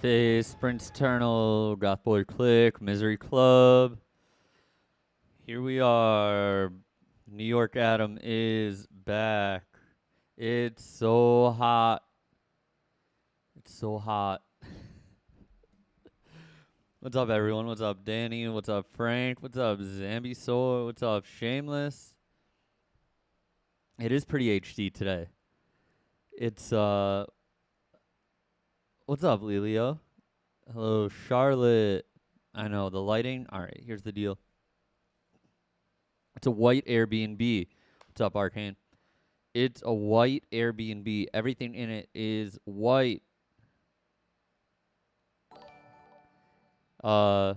Phase, Sprint Eternal, Goth Boy Click, Misery Club. Here we are. New York Adam is back. It's so hot. It's so hot. What's up, everyone? What's up, Danny? What's up, Frank? What's up, Zambi Soul? What's up, Shameless? It is pretty HD today. It's, what's up, Lelio? Hello, Charlotte. I know, the lighting. All right, here's the deal. It's a white Airbnb. What's up, Arcane? It's a white Airbnb. Everything in it is white. Then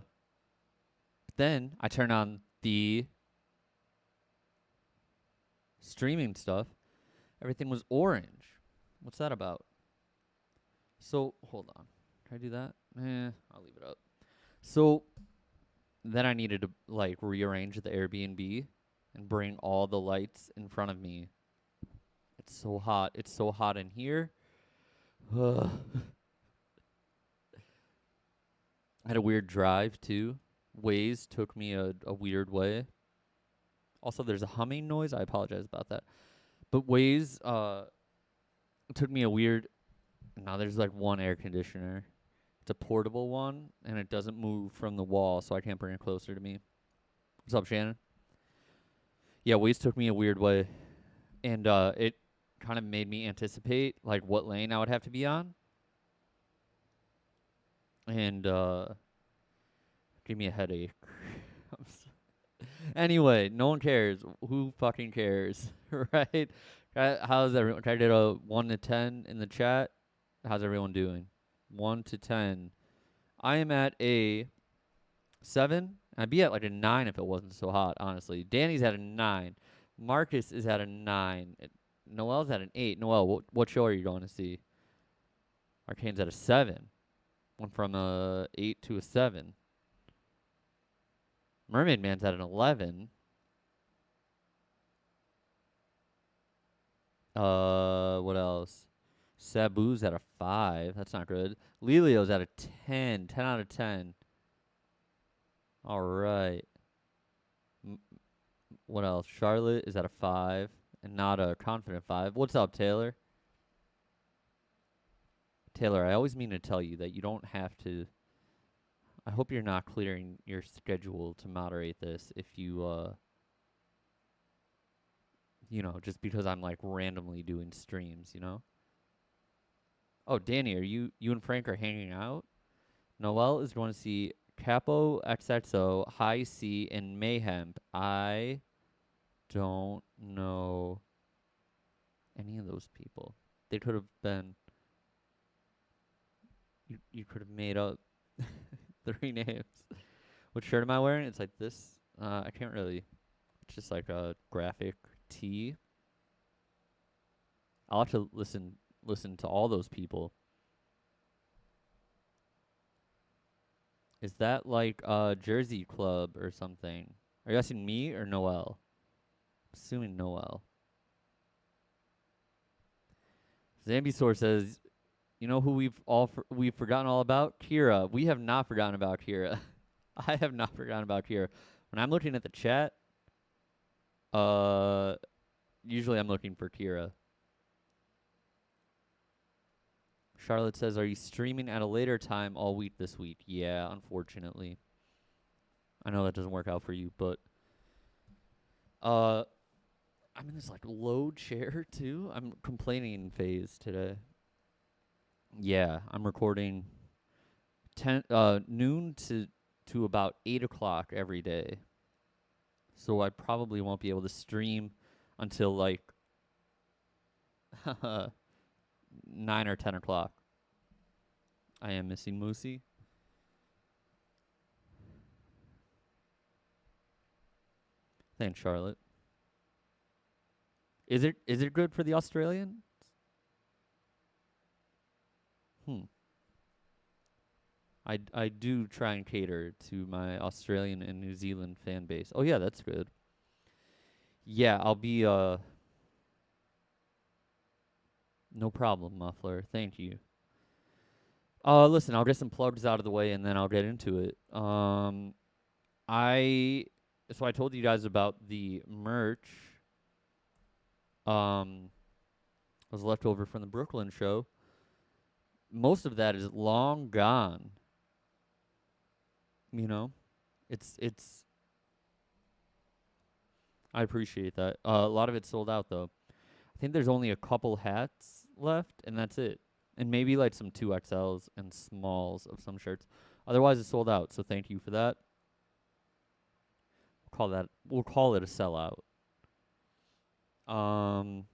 I turn on the streaming stuff. Everything was orange. What's that about? So, hold on. Can I do that? I'll leave it up. So, then I needed to, like, rearrange the Airbnb and bring all the lights in front of me. It's so hot. It's so hot in here. I had a weird drive, too. Waze took me a weird way. Also, there's a humming noise. I apologize about that. But Waze took me a weird... Now there's like one air conditioner. It's a portable one, and it doesn't move from the wall, so I can't bring it closer to me. What's up, Shannon? Yeah, Waze took me a weird way, and it kind of made me anticipate like what lane I would have to be on, and gave me a headache. Anyway, no one cares. Who fucking cares, right? How's everyone? Can I get a 1 to 10 in the chat? How's everyone doing? 1 to 10. I am at a 7. I'd be at like a 9 if it wasn't so hot, honestly. Danny's at a 9. Marcus is at a 9. Noel's at an 8. Noel, what show are you going to see? Arcane's at a 7. Went from a 8 to a 7. Mermaid Man's at an 11. What else? Sabu's at a 5. That's not good. Lelio's at a 10. 10 out of 10. All right. What else? Charlotte is at a 5 and not a confident 5. What's up, Taylor? Taylor, I always mean to tell you that you don't have to... I hope you're not clearing your schedule to moderate this if you, you know, just because I'm, like, randomly doing streams, you know? Oh, Danny, are you and Frank are hanging out? Noel is going to see Capo XXO, High C, and Mayhem. I don't know any of those people. They could have been... You could have made up 3 names. What shirt am I wearing? It's like this. I can't really... It's just like a graphic tee. I'll have to listen to all those people. Is that like a Jersey Club or something? Are you asking me or Noel? Assuming Noel. Zambisaur says, you know who we've forgotten all about? Kira. We have not forgotten about Kira. I have not forgotten about Kira. When I'm looking at the chat, usually I'm looking for Kira. Charlotte says, are you streaming at a later time all week this week? Yeah, unfortunately. I know that doesn't work out for you, but I'm in this like low chair too. I'm complaining phase today. Yeah, I'm recording noon to about 8 o'clock every day. So I probably won't be able to stream until like 9 or 10 o'clock. I am missing Moosey. Thanks, Charlotte. Is it good for the Australians? I do try and cater to my Australian and New Zealand fan base. Oh yeah, that's good. Yeah, I'll be no problem, Muffler. Thank you. Listen, I'll get some plugs out of the way and then I'll get into it. I so I told you guys about the merch. Um, was left over from the Brooklyn show. Most of that is long gone. You know, it's. I appreciate that. A lot of it's sold out though. I think there's only a couple hats left, and that's it. And maybe like some 2XLs and smalls of some shirts. Otherwise, it's sold out. So thank you for that. We'll call it a sellout. Um,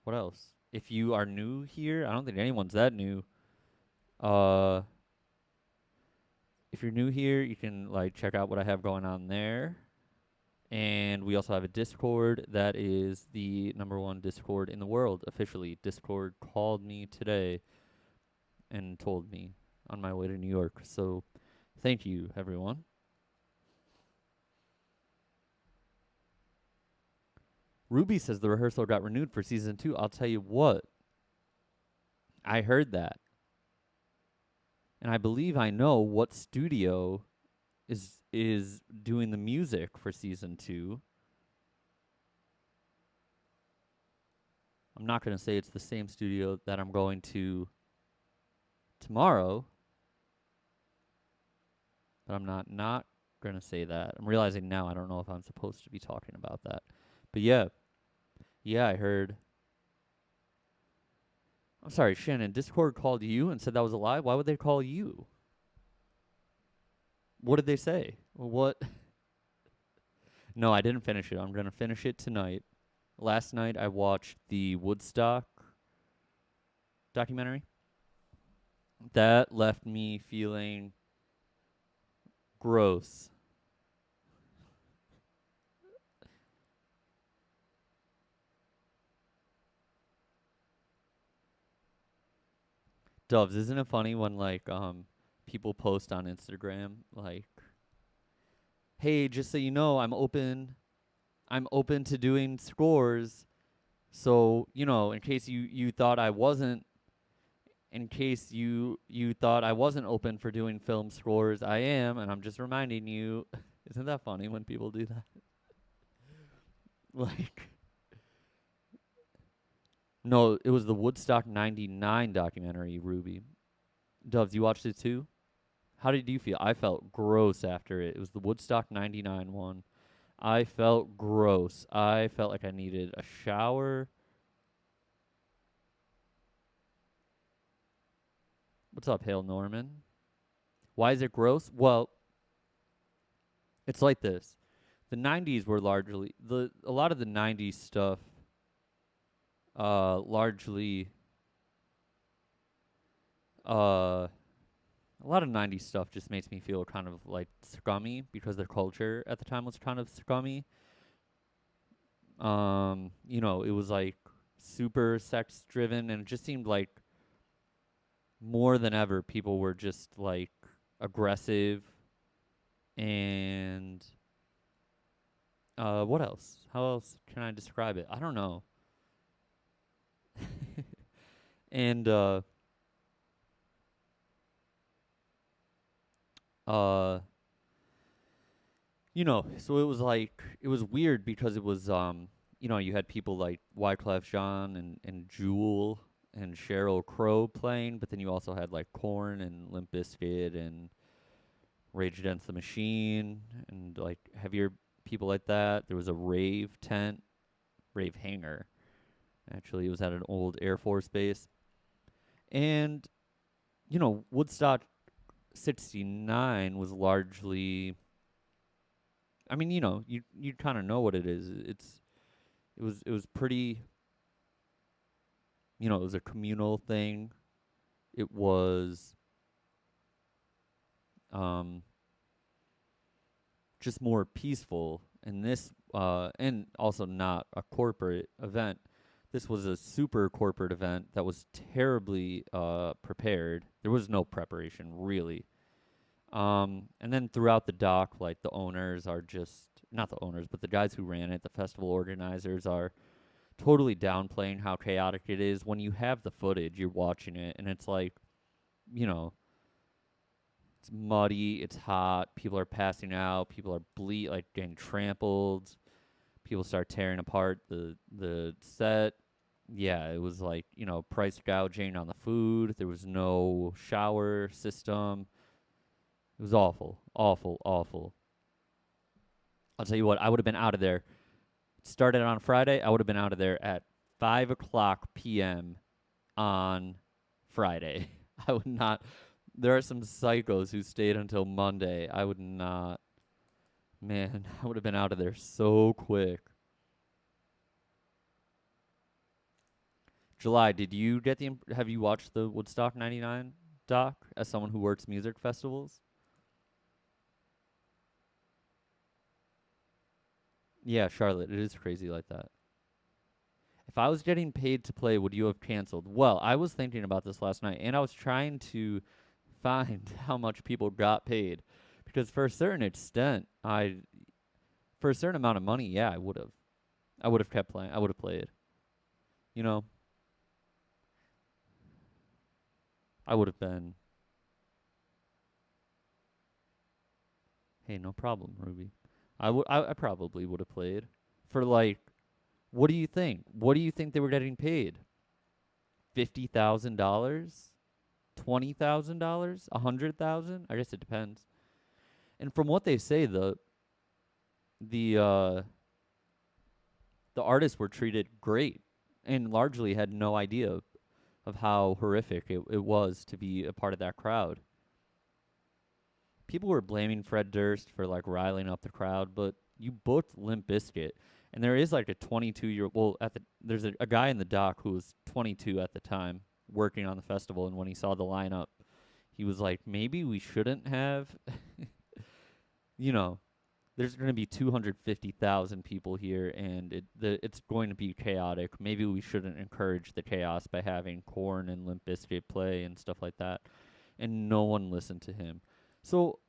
what else? If you are new here, I don't think anyone's that new. Uh, if you're new here, you can like check out what I have going on there. And we also have a Discord that is the number one Discord in the world officially. Discord called me today and told me on my way to New York. So thank you, everyone. Ruby says the rehearsal got renewed for season 2. I'll tell you what, I heard that. And I believe I know what studio is doing the music for season 2. I'm not going to say it's the same studio that I'm going to tomorrow, but I'm not going to say that. I'm realizing now I don't know if I'm supposed to be talking about that. But yeah. Yeah, I heard. I'm sorry, Shannon. Discord called you and said that was a lie. Why would they call you? What did they say? What? No, I didn't finish it. I'm going to finish it tonight. Last night I watched the Woodstock documentary. That left me feeling gross. Doves, isn't it funny when like people post on Instagram like, "Hey, just so you know, I'm open to doing scores. So, in case you thought I wasn't in case you thought I wasn't open for doing film scores, I am, and I'm just reminding you." Isn't that funny when people do that? Like, no, it was the Woodstock 99 documentary, Ruby. Doves, you watched it too? How did you feel? I felt gross after it. It was the Woodstock 99 one. I felt gross. I felt like I needed a shower. What's up, Hale Norman? Why is it gross? Well, it's like this. The 90s were largely a lot of the 90s stuff largely a lot of 90s stuff just makes me feel kind of like scummy because the culture at the time was kind of scummy. It was like super sex driven and it just seemed like more than ever people were just like aggressive and what else? How else can I describe it? I don't know. And uh so it was weird because it was you had people like Wyclef Jean and Jewel and Cheryl Crow playing, but then you also had like Korn and Limp Bizkit and Rage Against the Machine and like heavier people like that. There was a rave tent, rave hangar. Actually, it was at an old Air Force base. And Woodstock 69 was largely, I mean, you kind of know what it is. It was pretty, it was a communal thing. It was um just more peaceful, and this and also not a corporate event. This was a super corporate event that was terribly prepared. There was no preparation really. And then throughout the dock, like the owners are just not the owners, but the guys who ran it, the festival organizers are totally downplaying how chaotic it is. When you have the footage, you're watching it, and it's like you know, it's muddy, it's hot, people are passing out, people are like getting trampled, people start tearing apart the set. Yeah, it was like, price gouging on the food. There was no shower system. It was awful, awful, awful. I'll tell you what, I would have been out of there. Started on Friday, I would have been out of there at 5 o'clock p.m. on Friday. I would not. There are some psychos who stayed until Monday. I would not. Man, I would have been out of there so quick. July, did you get have you watched the Woodstock 99 doc as someone who works music festivals? Yeah, Charlotte, it is crazy like that. If I was getting paid to play, would you have canceled? Well, I was thinking about this last night, and I was trying to find how much people got paid, because for a certain extent, for a certain amount of money, yeah, I would have. I would have kept playing. I would have played. You know, I would have been. Hey, no problem, Ruby. I probably would have played for like. What do you think? What do you think they were getting paid? $50,000? $20,000? 100,000? I guess it depends. And from what they say, the uh the artists were treated great and largely had no idea of how horrific it was to be a part of that crowd. People were blaming Fred Durst for like riling up the crowd, but you booked Limp Bizkit, and there is like a 22-year. Well, there's a guy in the doc who was 22 at the time working on the festival, and when he saw the lineup, he was like, maybe we shouldn't have, you know, there's going to be 250,000 people here, and it's going to be chaotic. Maybe we shouldn't encourage the chaos by having Korn and Limp Bizkit play and stuff like that. And no one listened to him. So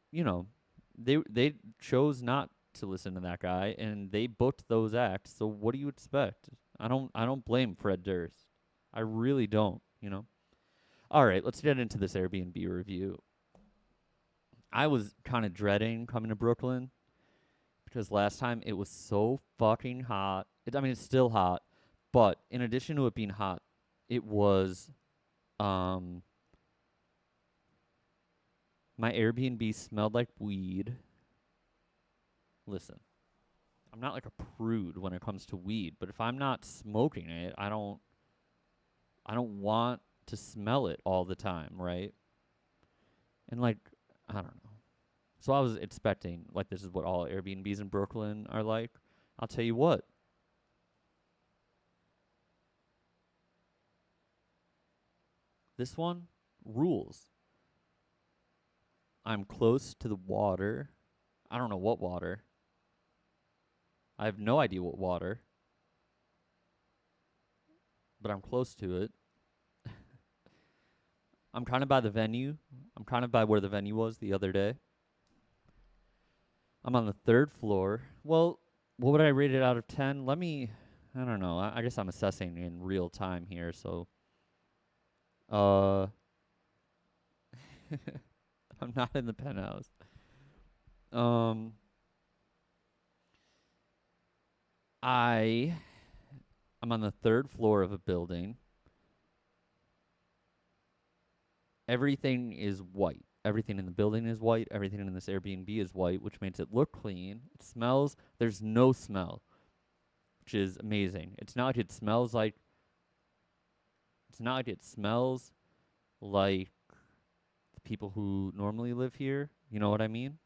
they chose not to listen to that guy, and they booked those acts. So what do you expect? I don't blame Fred Durst. I really don't. All right, let's get into this Airbnb review. I was kind of dreading coming to Brooklyn because last time it was so fucking hot. I mean, it's still hot, but in addition to it being hot, it was um my Airbnb smelled like weed. Listen, I'm not like a prude when it comes to weed, but if I'm not smoking it, I don't want to smell it all the time, right? And like I don't know. So I was expecting like this is what all Airbnbs in Brooklyn are like. I'll tell you what. This one rules. I'm close to the water. I don't know what water. I have no idea what water, but I'm close to it. I'm kind of by the venue. I'm kind of by where the venue was the other day. I'm on the third floor. Well, what would I rate it out of 10? I don't know. I guess I'm assessing in real time here. So, uh, I'm not in the penthouse. Um, I, I'm on the third floor of a building. Everything is white. Everything in the building is white. Everything in this Airbnb is white, which makes it look clean. It smells. There's no smell, which is amazing. It's not like it smells like. It's not like it smells like the people who normally live here. You know what I mean?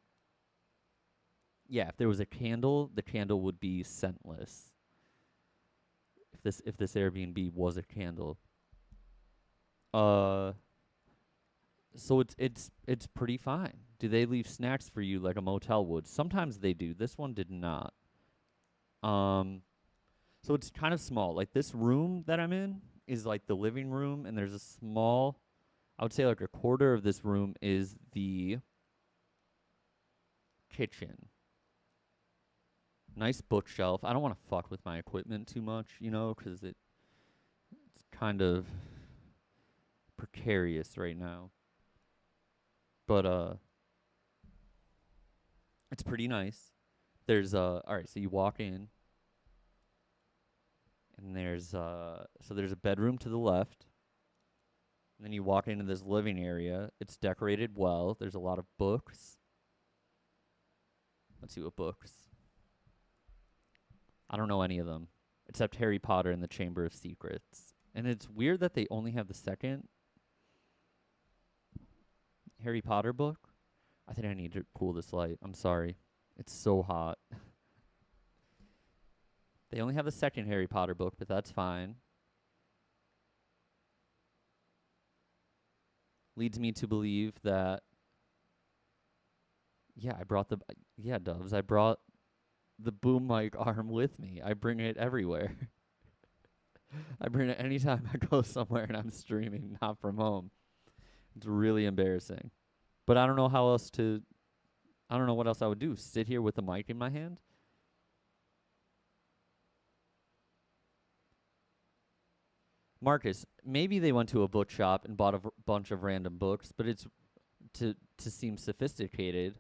Yeah. If there was a candle, the candle would be scentless. If this Airbnb was a candle. Uh. So it's pretty fine. Do they leave snacks for you like a motel would? Sometimes they do. This one did not. Um, so it's kind of small. Like this room that I'm in is like the living room, and there's a small, I would say like a quarter of this room is the kitchen. Nice bookshelf. I don't want to fuck with my equipment too much, because it's kind of precarious right now. But it's pretty nice. There's all right, so you walk in and there's a bedroom to the left. And then you walk into this living area. It's decorated well. There's a lot of books. Let's see what books. I don't know any of them except Harry Potter and the Chamber of Secrets. And it's weird that they only have the second Harry Potter book. I think I need to cool this light. I'm sorry. It's so hot. They only have the second Harry Potter book, but that's fine. Leads me to believe that I brought Doves. I brought the boom mic arm with me. I bring it everywhere. I bring it anytime I go somewhere and I'm streaming, not from home. It's really embarrassing. But I don't know I don't know what else I would do. Sit here with the mic in my hand? Marcus, maybe they went to a bookshop and bought a bunch of random books, but it's to seem sophisticated.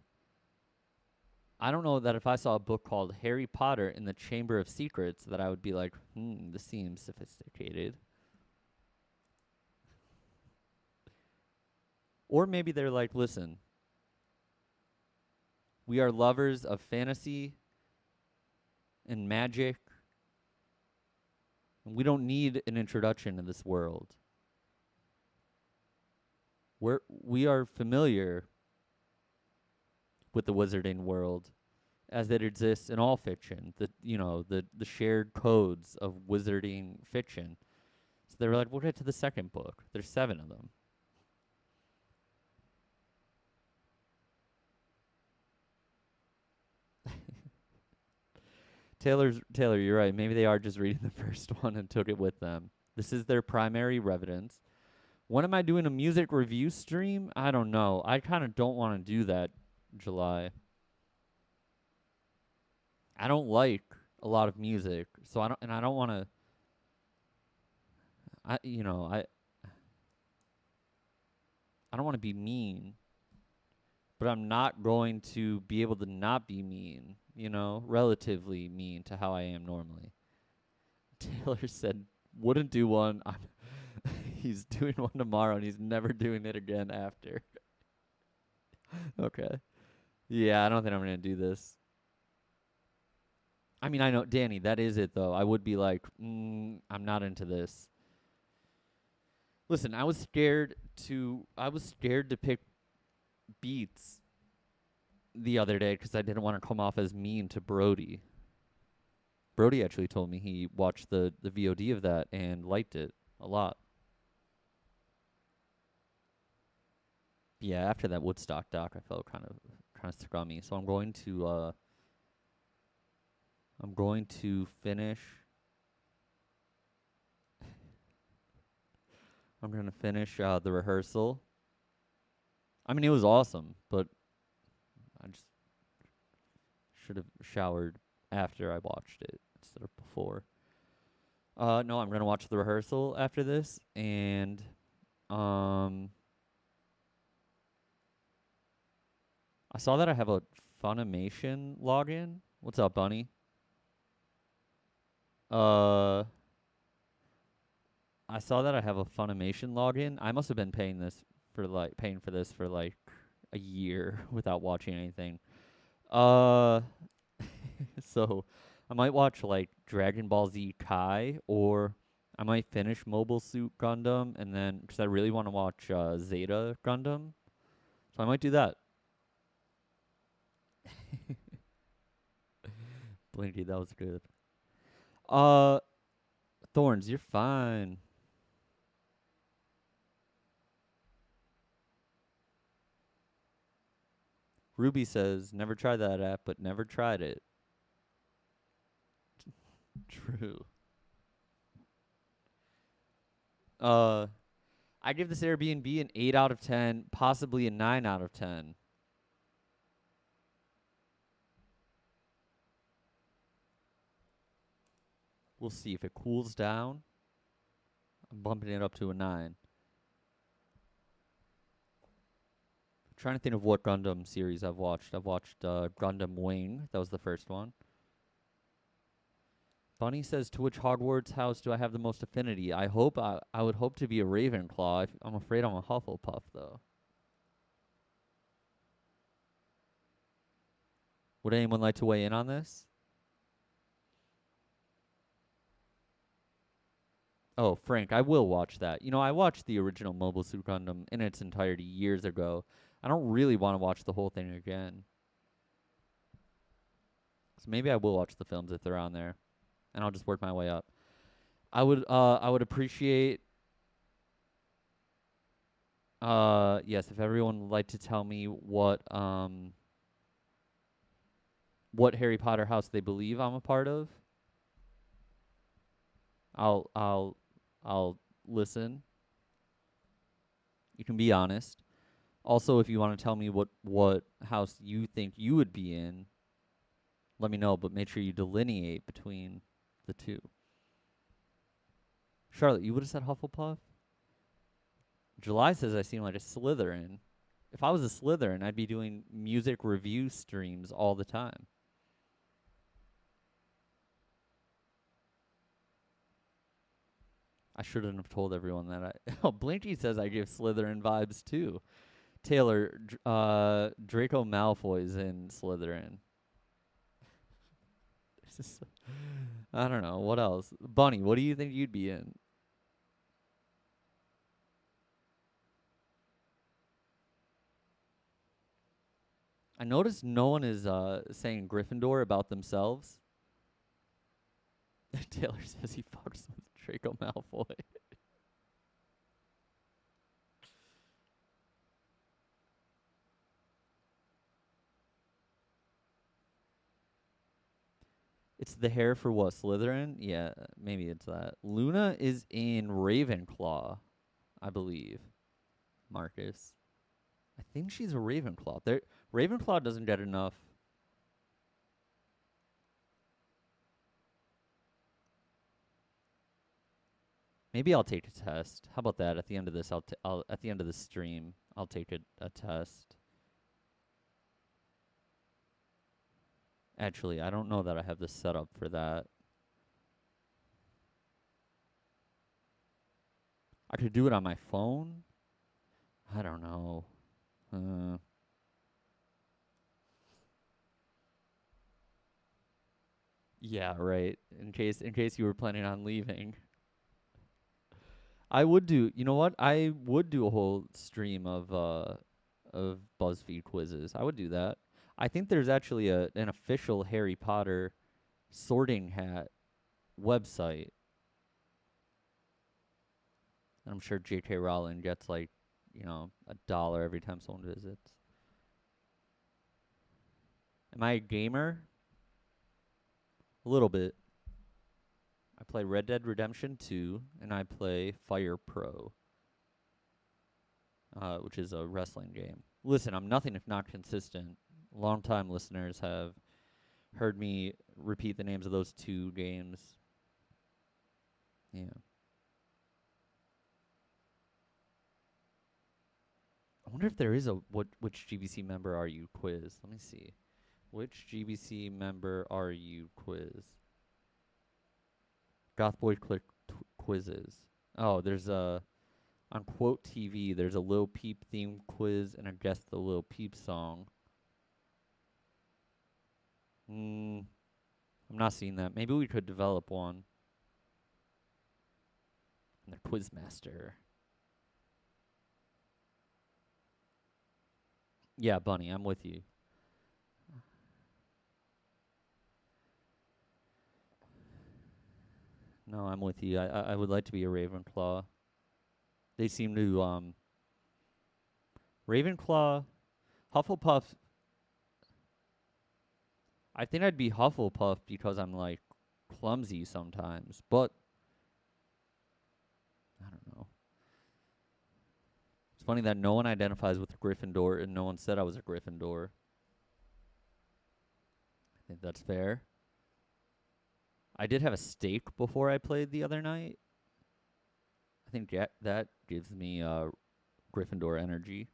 I don't know that if I saw a book called Harry Potter in the Chamber of Secrets that I would be like, this seems sophisticated. Or maybe they're like, listen, we are lovers of fantasy and magic, and we don't need an introduction to this world. We are familiar with the wizarding world as it exists in all fiction. The shared codes of wizarding fiction. So they were like, we'll get to the second book. There's 7 of them. Taylor, you're right. Maybe they are just reading the first one and took it with them. This is their primary residence. When am I doing a music review stream? I don't know. I kind of don't want to do that July. I don't like a lot of music, so I don't want to I don't want to be mean, but I'm not going to be able to not be mean, relatively mean to how I am normally. Taylor said, wouldn't do one. He's doing one tomorrow and he's never doing it again after. Okay. Yeah, I don't think I'm going to do this. I mean, I know, Danny, that is it, though. I would be like, I'm not into this. Listen, I was scared to pick beats the other day because I didn't want to come off as mean to Brody. Brody actually told me he watched the VOD of that and liked it a lot. Yeah, after that Woodstock doc, I felt kind of scummy. So I'm going to finish. I'm going to finish the rehearsal. I mean, it was awesome, but I just should have showered after I watched it instead of before. No, I'm going to watch the rehearsal after this, and I saw that I have a Funimation login. What's up, Bunny? I saw that I have a Funimation login. I must have been paying for this for like a year without watching anything. So I might watch like Dragon Ball Z Kai, or I might finish Mobile Suit Gundam, and then because I really want to watch Zeta Gundam, so I might do that. Blinky, that was good. Thorns, you're fine. Ruby says, never tried that app, but never tried it. True. I give this Airbnb an 8 out of 10, possibly a 9 out of 10. We'll see if it cools down. I'm bumping it up to a 9. Trying to think of what Gundam series I've watched. I've watched Gundam Wing. That was the first one. Bunny says, to which Hogwarts house do I have the most affinity? I would hope to be a Ravenclaw. I'm afraid I'm a Hufflepuff, though. Would anyone like to weigh in on this? Oh, Frank, I will watch that. You know, I watched the original Mobile Suit Gundam in its entirety years ago. I don't really want to watch the whole thing again. So maybe I will watch the films if they're on there, and I'll just work my way up. I would appreciate yes, if everyone would like to tell me what Harry Potter house they believe I'm a part of. I'll I'll I'll listen. You can be honest. Also, if you want to tell me what house you think you would be in, let me know, but make sure you delineate between the two. Charlotte, you would have said Hufflepuff? July says I seem like a Slytherin. If I was a Slytherin, I'd be doing music review streams all the time. I shouldn't have told everyone that. Oh, Blinky says I give Slytherin vibes too. Taylor, Draco Malfoy's in Slytherin. I don't know. What else? Bunny, what do you think you'd be in? I noticed no one is saying Gryffindor about themselves. Taylor says he fucks with Draco Malfoy. It's the hair for what? Slytherin? Yeah, maybe it's that. Luna is in Ravenclaw, I believe. Marcus. I think she's a Ravenclaw. Ravenclaw doesn't get enough. Maybe I'll take a test. How about that? At the end of this, I'll at the end of the stream, I'll take a test. Actually, I don't know that I have the setup for that. I could do it on my phone. I don't know. Yeah, right. In case you were planning on leaving. I would do. You know what? I would do a whole stream of BuzzFeed quizzes. I would do that. I think there's actually an official Harry Potter sorting hat website. And I'm sure J.K. Rowling gets like, $1 every time someone visits. Am I a gamer? A little bit. I play Red Dead Redemption 2, and I play Fire Pro, which is a wrestling game. Listen, I'm nothing if not consistent. Long-time listeners have heard me repeat the names of those two games. Yeah. I wonder if there is a which GBC member are you quiz. Let me see. Which GBC member are you quiz? Gothboy click quizzes. Oh, there's a on Quote TV. There's a Lil Peep theme quiz and I guess the Lil Peep song. I'm not seeing that. Maybe we could develop one. And the Quizmaster. Yeah, Bunny, I'm with you. No, I'm with you. I would like to be a Ravenclaw. They seem to Ravenclaw, Hufflepuff. I think I'd be Hufflepuff because I'm like clumsy sometimes, but I don't know. It's funny that no one identifies with Gryffindor and no one said I was a Gryffindor. I think that's fair. I did have a steak before I played the other night. I think that gives me Gryffindor energy.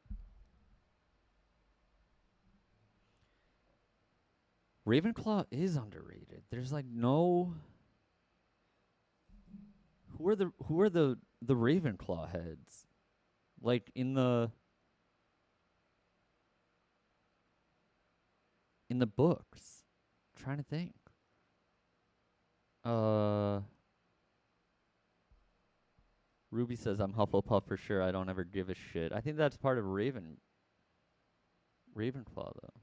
Ravenclaw is underrated. There's like no. Who are the Ravenclaw heads? Like in the books. I'm trying to think. Uh Ruby says I'm Hufflepuff for sure. I don't ever give a shit. I think that's part of Ravenclaw though.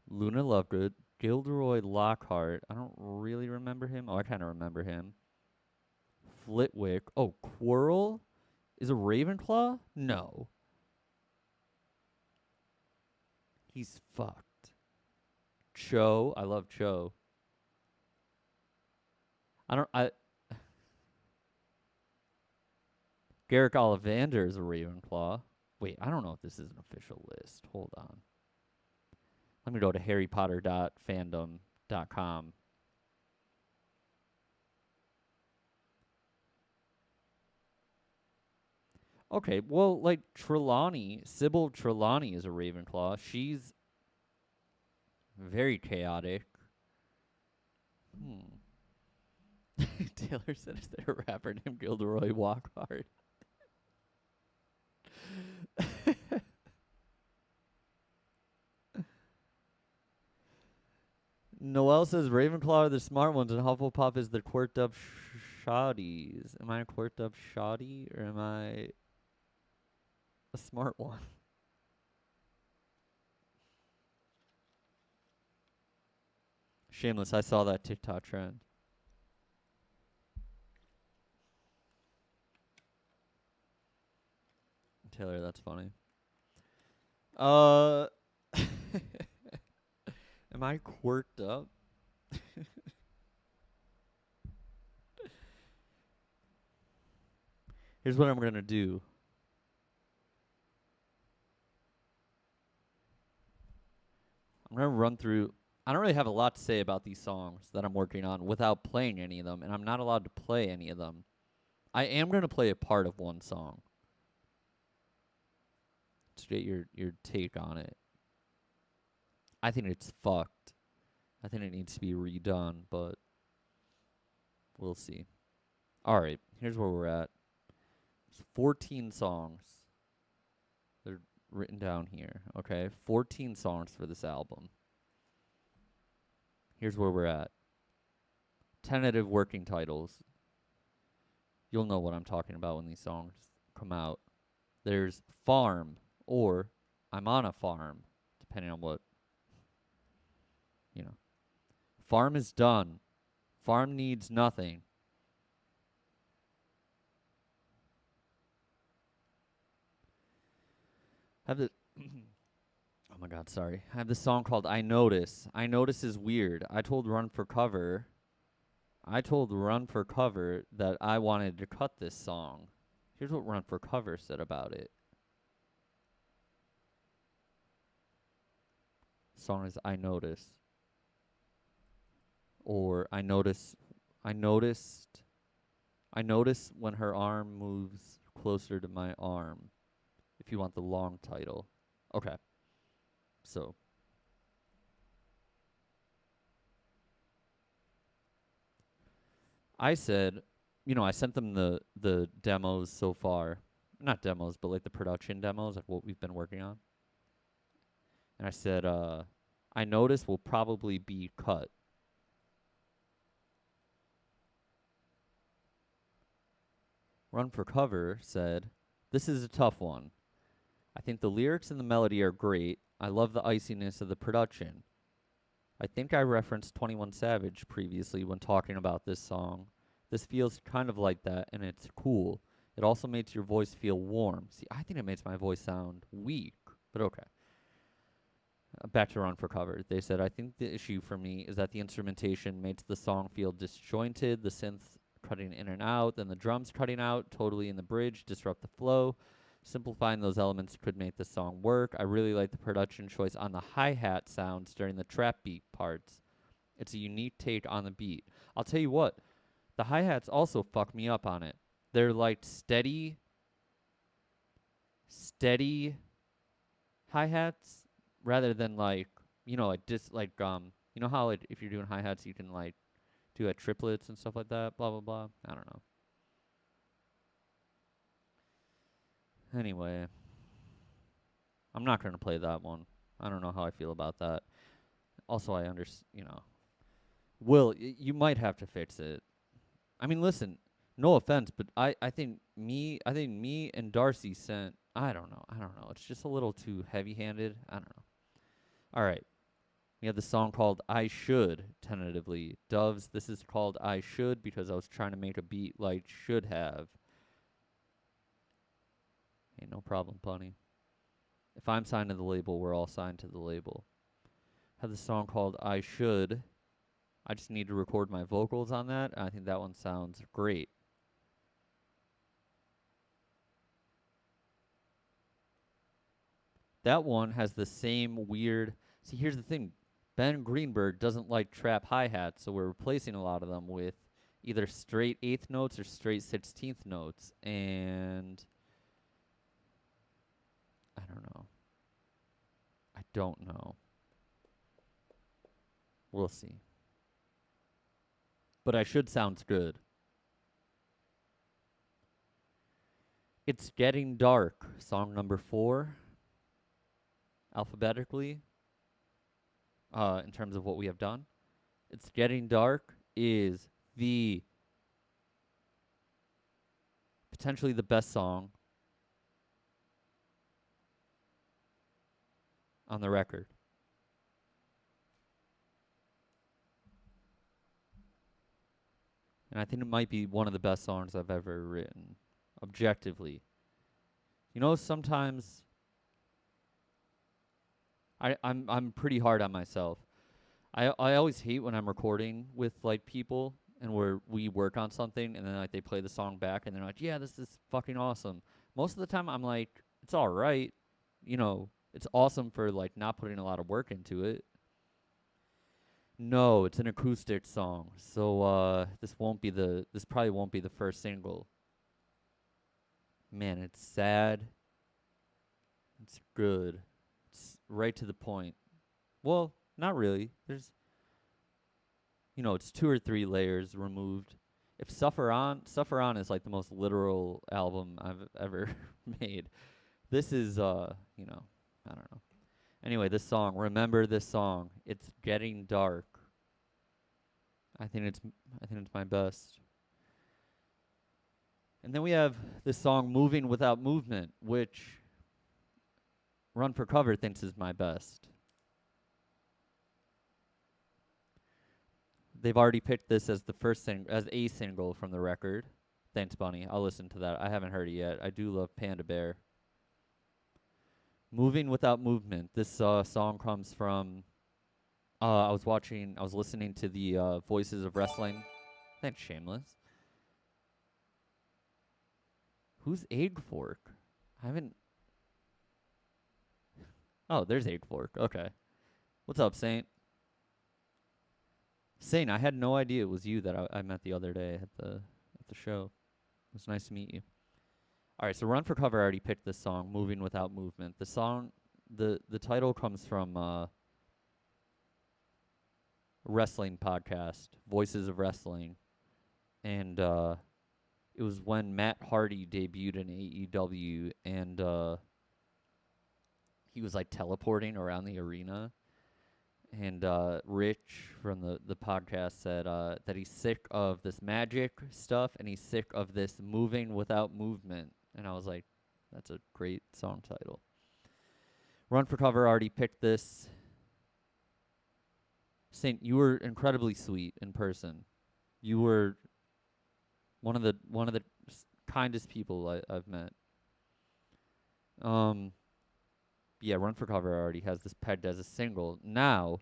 Luna Lovegood, Gilderoy Lockhart. I don't really remember him. Oh, I kind of remember him. Flitwick. Oh, Quirrell is a Ravenclaw? No. He's fucked. Cho. I love Cho. I Garrick Ollivander is a Ravenclaw. Wait, I don't know if this is an official list. Hold on. Let me go to harrypotter.fandom.com. Okay, well, like Trelawney, Sybil Trelawney is a Ravenclaw. She's very chaotic. Taylor said, is there a rapper named Gilderoy Lockhart? Noel says Ravenclaw are the smart ones and Hufflepuff is the quirked up shoddies. Am I a quirked up shoddy or am I a smart one? Shameless, I saw that TikTok trend. Taylor, that's funny. Am I quirked up? Here's what I'm going to do. I'm going to run through. I don't really have a lot to say about these songs that I'm working on without playing any of them, and I'm not allowed to play any of them. I am going to play a part of one song to get your take on it. I think it's fucked. I think it needs to be redone, but we'll see. All right, here's where we're at. It's 14 songs. They're written down here, okay? 14 songs for this album. Here's where we're at. Tentative working titles. You'll know what I'm talking about when these songs come out. There's Farm or I'm on a farm, depending on what, you know. Farm is done. Farm needs nothing. Have the oh my god, sorry. I have this song called I Notice. I Notice is weird. I told Run for Cover that I wanted to cut this song. Here's what Run for Cover said about it. The song is I Notice. Or I noticed when her arm moves closer to my arm. If you want the long title. Okay. So I said, I sent them the demos so far. Not demos, but like the production demos of what we've been working on. And I said, I notice will probably be cut. Run for Cover said, this is a tough one. I think the lyrics and the melody are great. I love the iciness of the production. I think I referenced 21 Savage previously when talking about this song. This feels kind of like that, and it's cool. It also makes your voice feel warm. See, I think it makes my voice sound weak, but okay. Back to Run for Cover. They said, I think the issue for me is that the instrumentation makes the song feel disjointed, the synth cutting in and out, then the drums cutting out, totally in the bridge, disrupt the flow. Simplifying those elements could make the song work. I really like the production choice on the hi-hat sounds during the trap beat parts. It's a unique take on the beat. I'll tell you what, the hi-hats also fuck me up on it. They're like steady hi-hats rather than like, like just like how like if you're doing hi-hats you can like do triplets and stuff like that, blah blah blah. I don't know. Anyway, I'm not going to play that one. I don't know how I feel about that. Also, I understand. Will, you might have to fix it. I mean, listen, no offense, but I think me and Darcy sent. I don't know. I don't know. It's just a little too heavy-handed. I don't know. All right. We have the song called I Should, tentatively. Doves, this is called I Should because I was trying to make a beat like should have. Ain't no problem, Bunny. If I'm signed to the label, we're all signed to the label. Have the song called I Should. I just need to record my vocals on that. I think that one sounds great. That one has the same weird. See, here's the thing. Ben Greenberg doesn't like trap hi-hats, so we're replacing a lot of them with either straight eighth notes or straight 16th notes. And I don't know. I don't know. We'll see. But I Should sounds good. It's Getting Dark, song number 4, alphabetically, in terms of what we have done. It's Getting Dark is the potentially the best song on the record. And I think it might be one of the best songs I've ever written, objectively. Sometimes I'm pretty hard on myself. I always hate when I'm recording with like people and we work on something and then like they play the song back and they're like, "Yeah, this is fucking awesome." Most of the time I'm like, "It's all right." It's awesome for like not putting a lot of work into it. No, it's an acoustic song. So this probably won't be the first single. Man, it's sad. It's good. It's right to the point. Well, not really. It's 2 or 3 layers removed. If Suffer On is like the most literal album I've ever made. This is I don't know. Anyway, this song, remember this song. It's Getting Dark. I think it's my best. And then we have this song Moving Without Movement, which Run for Cover thinks is my best. They've already picked this as as a single from the record. Thanks, Bunny. I'll listen to that. I haven't heard it yet. I do love Panda Bear. Moving Without Movement. This song comes from. I was listening to the Voices of Wrestling. Thanks, Shameless. Who's Egg Fork? I haven't. Oh, there's Egg Fork. Okay. What's up, Saint? Saint, I had no idea it was you that I met the other day at the show. It was nice to meet you. All right, so Run for Cover already picked this song, Moving Without Movement. The song, the title comes from wrestling podcast, Voices of Wrestling, and it was when Matt Hardy debuted in AEW, and he was like teleporting around the arena. And Rich from the podcast said that he's sick of this magic stuff and he's sick of this moving without movement. And I was like, that's a great song title. Run for Cover already picked this. Saint, you were incredibly sweet in person. You were one of the kindest people I've met. Yeah, Run for Cover already has this pegged as a single. Now,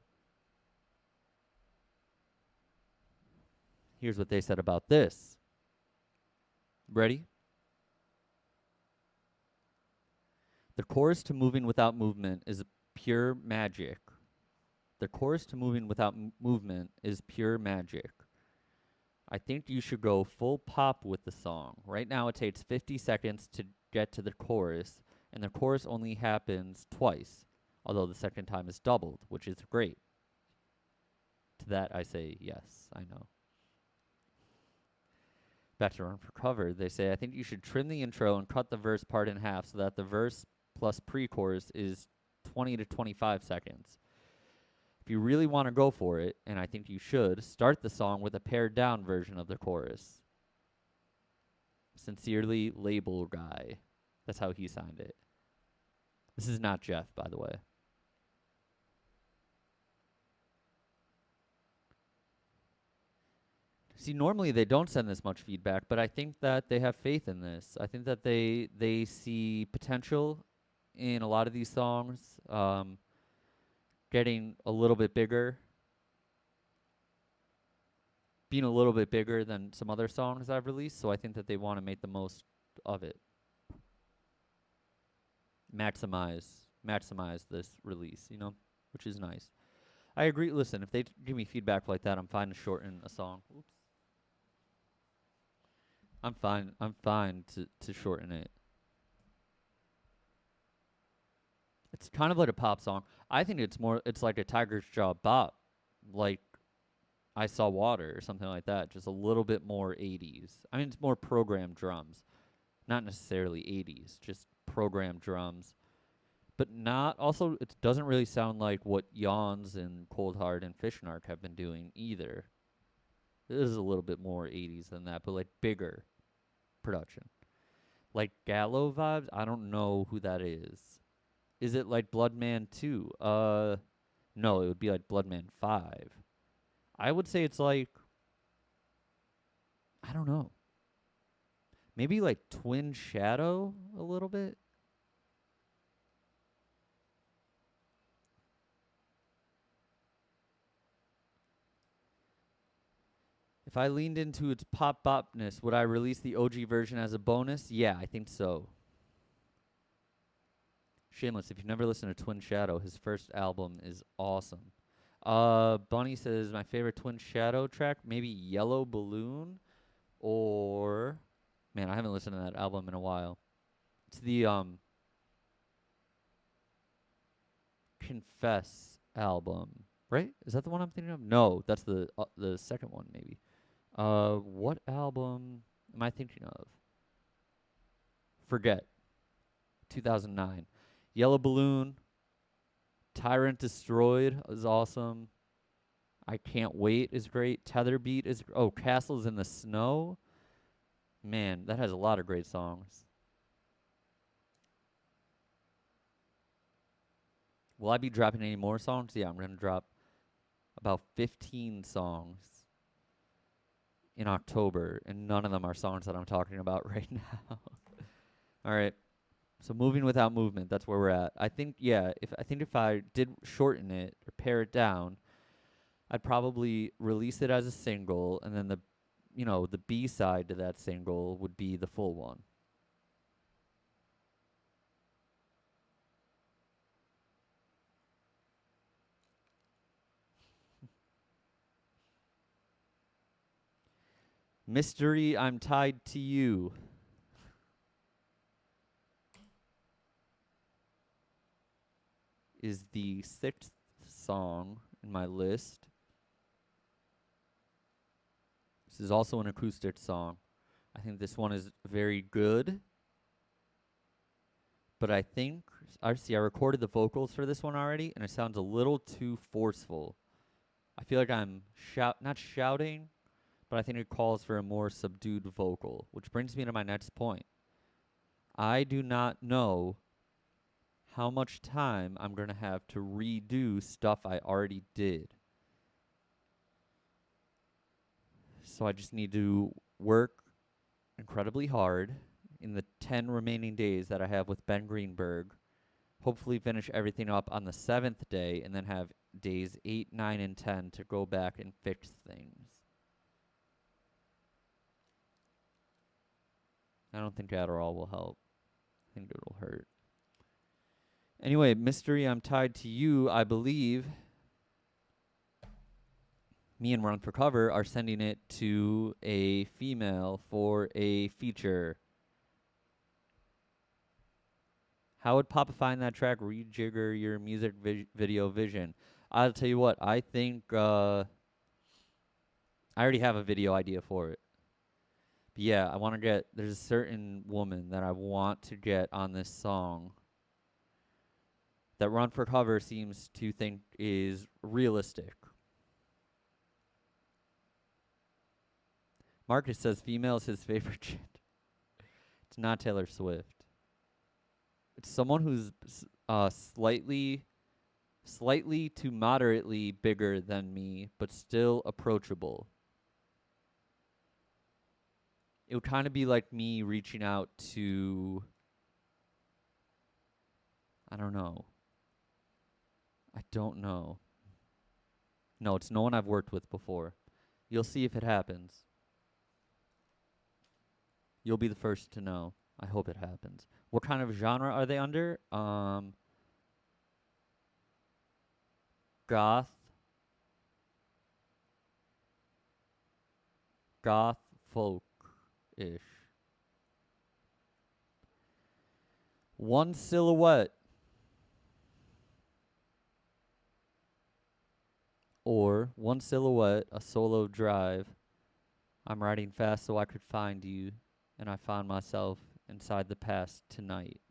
here's what they said about this. Ready? The chorus to Moving Without Movement is pure magic. The chorus to Moving Without Movement is pure magic. I think you should go full pop with the song. Right now it takes 50 seconds to get to the chorus, and the chorus only happens twice, although the second time is doubled, which is great. To that I say yes, I know. Back to Run for Cover, they say, I think you should trim the intro and cut the verse part in half so that the verse plus pre-chorus is 20 to 25 seconds. If you really want to go for it, and I think you should, start the song with a pared down version of the chorus. Sincerely, Label Guy. That's how he signed it. This is not Jeff, by the way. See, normally they don't send this much feedback, but I think that they have faith in this. I think that they see potential in a lot of these songs, getting a little bit bigger, being a little bit bigger than some other songs I've released. So I think that they want to make the most of it, maximize this release, which is nice. I agree. Listen, if they give me feedback like that, I'm fine to shorten a song. Oops. I'm fine to shorten it. It's kind of like a pop song. I think it's like a Tiger's Jaw bop, like I Saw Water or something like that. Just a little bit more 80s. I mean, it's more programmed drums, not necessarily 80s, just programmed drums. But not also, it doesn't really sound like what Yawns and Cold Hard and Fishnark have been doing either. It is a little bit more 80s than that, but like bigger production. Like Gallo vibes, I don't know who that is. Is it like Bloodman 2? No, it would be like Bloodman 5. I would say it's like, I don't know. Maybe like Twin Shadow a little bit. If I leaned into its pop bopness, would I release the OG version as a bonus? Yeah, I think so. Shameless, if you've never listened to Twin Shadow, his first album is awesome. Bunny says my favorite Twin Shadow track, maybe Yellow Balloon, or man, I haven't listened to that album in a while. It's the Confess album, right? Is that the one I'm thinking of? No, that's the second one maybe. What album am I thinking of? Forget. 2009. Yellow Balloon, Tyrant Destroyed is awesome. I Can't Wait is great. Tether Beat is Castles in the Snow. Man, that has a lot of great songs. Will I be dropping any more songs? Yeah, I'm going to drop about 15 songs in October, and none of them are songs that I'm talking about right now. All right. So moving without movement, that's where we're at. I think if I did shorten it or pare it down, I'd probably release it as a single, and then the B side to that single would be the full one. Mystery, I'm Tied to You. Is the 6th song in my list. This is also an acoustic song. I think this one is very good. But I think I recorded the vocals for this one already, and it sounds a little too forceful. I feel like I'm not shouting, but I think it calls for a more subdued vocal, which brings me to my next point. I do not know how much time I'm going to have to redo stuff I already did. So I just need to work incredibly hard in the 10 remaining days that I have with Ben Greenberg. Hopefully finish everything up on the 7th day, and then have days 8, 9, and 10 to go back and fix things. I don't think Adderall will help. I think it'll hurt. Anyway, Mystery, I'm Tied to You, I believe me and Run for Cover are sending it to a female for a feature. How would Popifying that track rejigger your music video vision? I'll tell you what. I think I already have a video idea for it. But yeah, I want to get. There's a certain woman that I want to get on this song that Run for Cover seems to think is realistic. Marcus says female is his favorite gender. It's not Taylor Swift. It's someone who's slightly to moderately bigger than me, but still approachable. It would kind of be like me reaching out to, I don't know. I don't know. No, it's no one I've worked with before. You'll see if it happens. You'll be the first to know. I hope it happens. What kind of genre are they under? Goth. Goth folk-ish. One Silhouette. Or One Silhouette, a solo drive. I'm riding fast so I could find you, and I found myself inside the past tonight.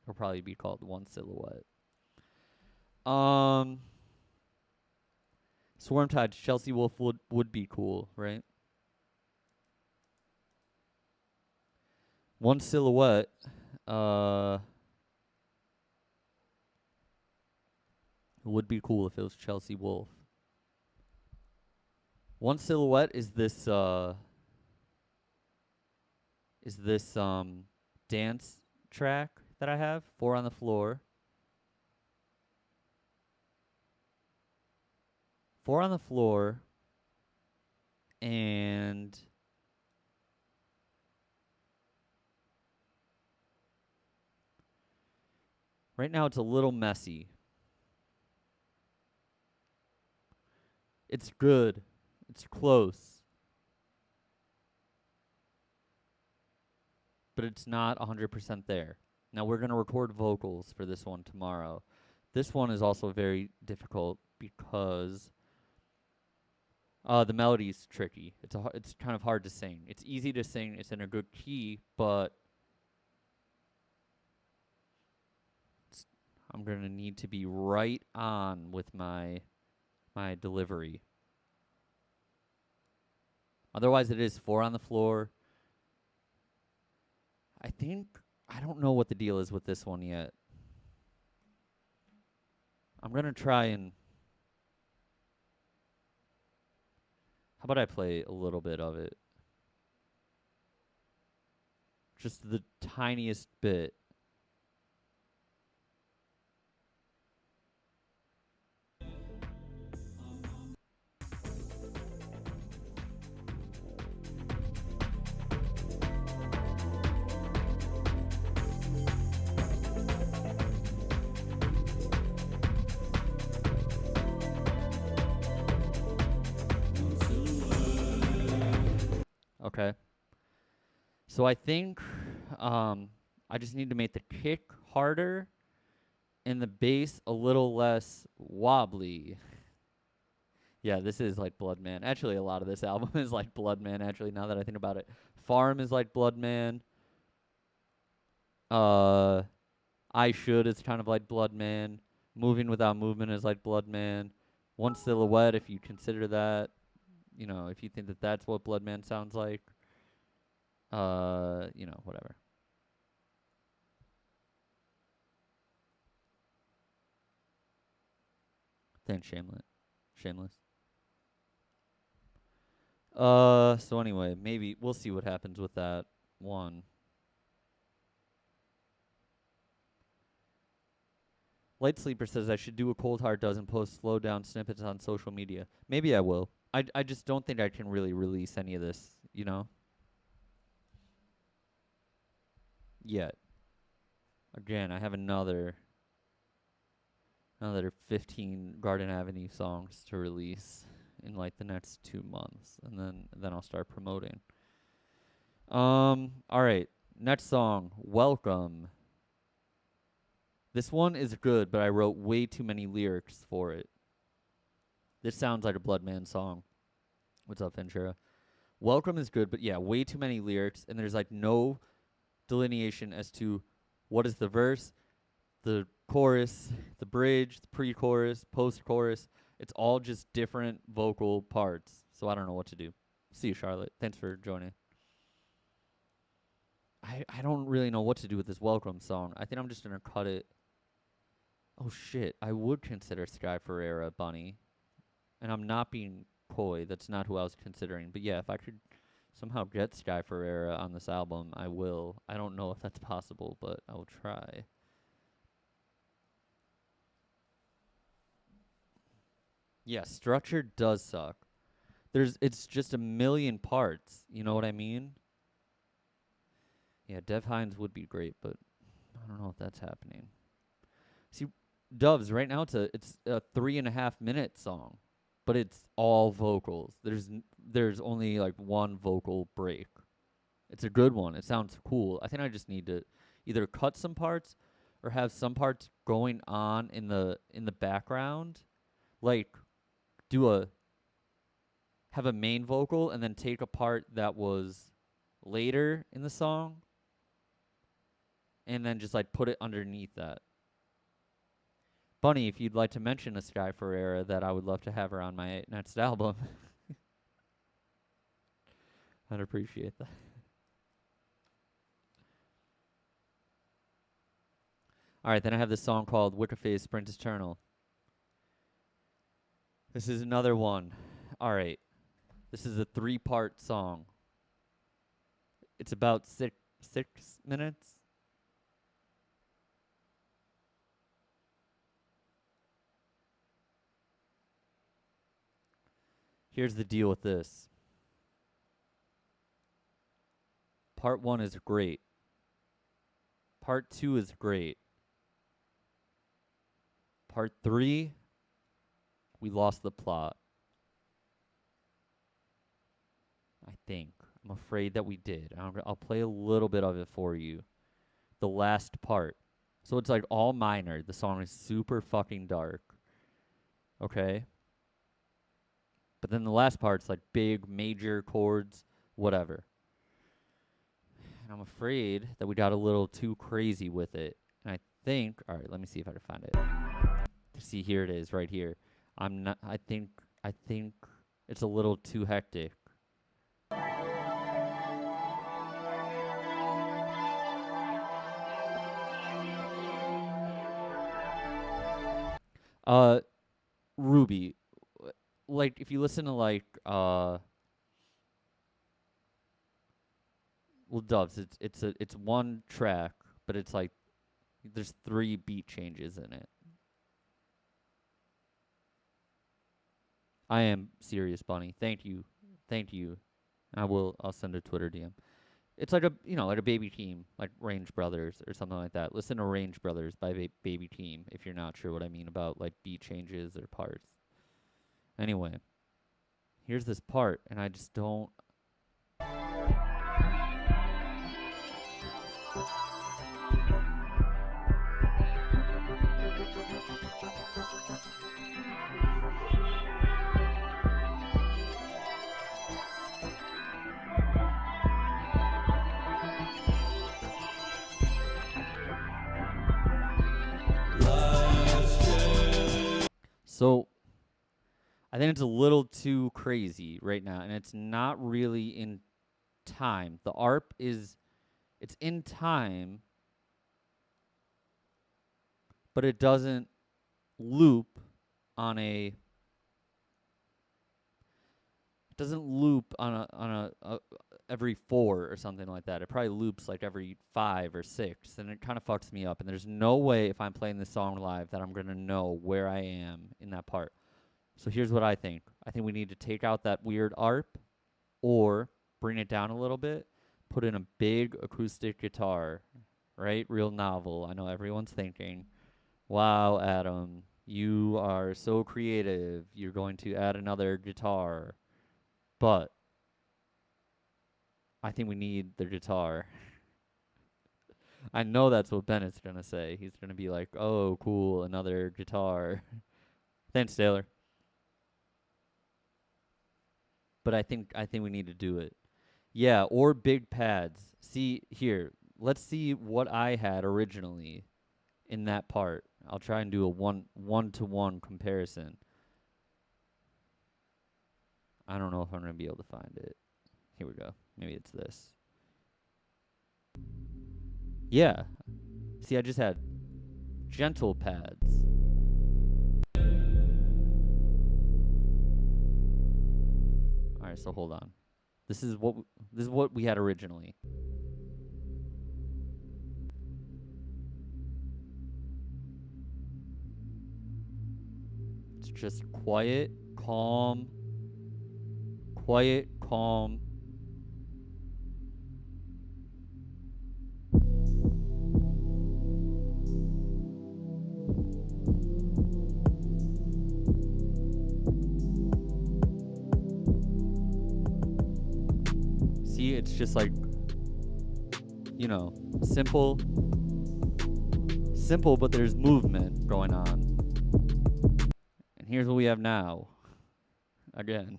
It'll probably be called One Silhouette. Swarm Tide, Chelsea Wolf would be cool, right? One Silhouette, would be cool if it was Chelsea Wolf. One Silhouette is this dance track that I have, 4 on the Floor. 4 on the Floor, and right now it's a little messy. It's good. It's close. But it's not 100% there. Now we're going to record vocals for this one tomorrow. This one is also very difficult because the melody's tricky. It's kind of hard to sing. It's easy to sing. It's in a good key, but I'm going to need to be right on with my delivery. Otherwise, it is 4 on the Floor. I don't know what the deal is with this one yet. I'm going to try and... How about I play a little bit of it? Just the tiniest bit. Okay. So I think I just need to make the kick harder and the bass a little less wobbly. Yeah, this is like Bloodman. Actually, a lot of this album is like Bloodman, actually, now that I think about it. Farm is like Bloodman. I Should is kind of like Bloodman. Moving Without Movement is like Bloodman. One Silhouette, if you consider that, you know, if you think that that's what Bloodman sounds like, you know, whatever. Thanks, Shameless. So anyway, maybe we'll see what happens with that one. Light Sleeper says I should do a Cold Heart Does and post slow down snippets on social media. Maybe I will. I just don't think I can really release any of this, you know? Yet. Again, I have another 15 Garden Avenue songs to release in like the next 2 months, and then I'll start promoting. All right. Next song, Welcome. This one is good, but I wrote way too many lyrics for it. This sounds like a Bloodman song. What's up, Ventura? Welcome is good, but yeah, way too many lyrics, and there's like no delineation as to what is the verse, the chorus, the bridge, the pre-chorus, post-chorus. It's all just different vocal parts. So I don't know what to do. See you, Charlotte. Thanks for joining. I don't really know what to do with this welcome song. I think I'm just gonna cut it. Oh shit! I would consider Sky Ferreira Bunny, and I'm not being coy. That's not who I was considering. But yeah, if I could somehow get Sky Ferreira on this album, I will. I don't know if that's possible, but I will try. Yeah, structure does suck. It's just a million parts. You know what I mean? Yeah, Dev Hines would be great, but I don't know if that's happening. See, Doves right now it's a 3.5 minute song, but it's all vocals. There's only like one vocal break. It's a good one. It sounds cool. I think I just need to either cut some parts or have some parts going on in the background, like do a have a main vocal and then take a part that was later in the song and then just like put it underneath that. Bunny, if you'd like to mention a Sky Ferreira, that I would love to have her on my next album. I'd appreciate that. All right, then I have this song called Wicca Face Sprint Eternal. This is another one. All right, this is a 3-part song. It's about 6 minutes. Here's the deal with this. Part 1 is great. Part 2 is great. Part 3, we lost the plot. I think. I'm afraid that we did. I'll play a little bit of it for you. The last part. So it's like all minor. The song is super fucking dark. Okay? But then the last part's like big, major chords, whatever. And I'm afraid that we got a little too crazy with it. And I think, all right, let me see if I can find it. See, here it is, right here. I think it's a little too hectic. Uh, Ruby, like if you listen to like well, Doves, it's one track, but it's like there's 3 beat changes in it. I am serious, Bunny. Thank you, thank you. I'll send a Twitter DM. It's like like a Baby Team, like Range Brothers or something like that. Listen to Range Brothers by Baby Team if you're not sure what I mean about like beat changes or parts. Anyway, here's this part, and I just don't. So I think it's a little too crazy right now, and it's not really in time. The ARP it's in time, but it doesn't loop on a it doesn't loop on a every 4 or something like that. It probably loops like every 5 or 6, and it kind of fucks me up. And there's no way if I'm playing this song live that I'm gonna know where I am in that part. So here's what I think. I think we need to take out that weird ARP, or bring it down a little bit, put in a big acoustic guitar, right? Real novel. I know everyone's thinking, wow, Adam, you are so creative. You're going to add another guitar. But I think we need the guitar. I know that's what Bennett's gonna say. He's gonna be like, "Oh, cool, another guitar." Thanks, Taylor. But I think we need to do it. Yeah, or big pads. See here. Let's see what I had originally in that part. I'll try and do a one-to-one comparison. I don't know if I'm gonna be able to find it. Here we go. Maybe it's this. Yeah. See, I just had gentle pads. All right, so hold on. This is what we had originally. It's just quiet, calm. See, it's just like, you know, simple, simple, but there's movement going on. And here's what we have now. Again,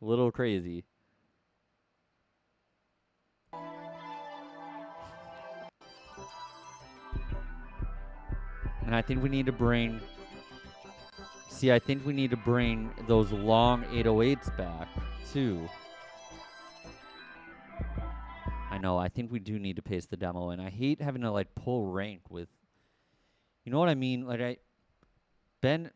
a little crazy. And I think we need to bring. See, I think we need to bring those long 808s back too. I know. I think we do need to paste the demo, and I hate having to like pull rank with. You know what I mean? Like Ben